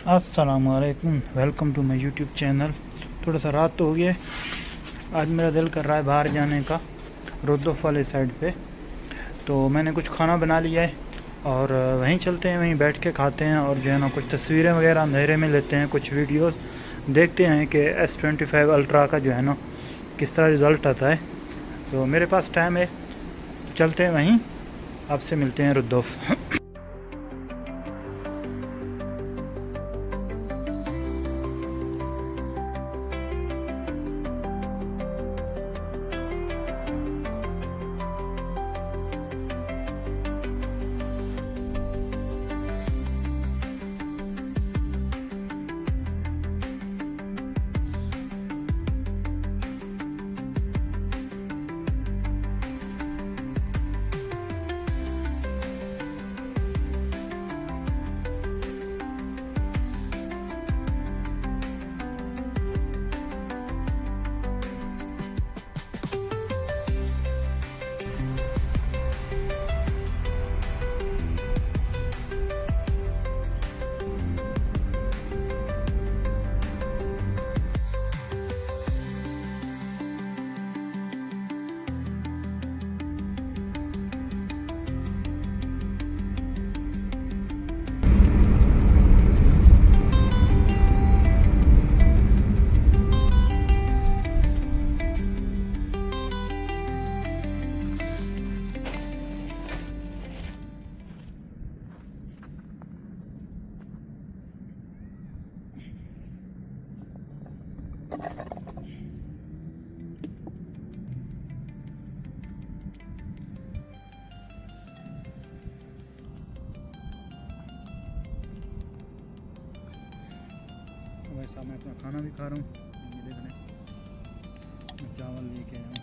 अस्सलामुअलैकुम, welcome to my YouTube channel. थोड़ा सा रात तो हो गया है, आज मेरा दिल कर रहा है बाहर जाने का, रुद्दुफ़ वाले साइड पे। तो मैंने कुछ खाना बना लिया है और वहीं चलते हैं, वहीं बैठ के खाते हैं और जो है ना कुछ तस्वीरें वगैरह अंधेरे में लेते हैं, कुछ वीडियोस देखते हैं कि S25 अल्ट्रा का जो है ना किस तरह रिज़ल्ट आता है। तो मेरे पास टाइम है, तो चलते हैं वहीं, आपसे मिलते हैं रुद्दुफ़। वैसा मैं अपना खाना भी खा रहा हूँ, ये देख रहे हैं, चावल लेके आया हूँ।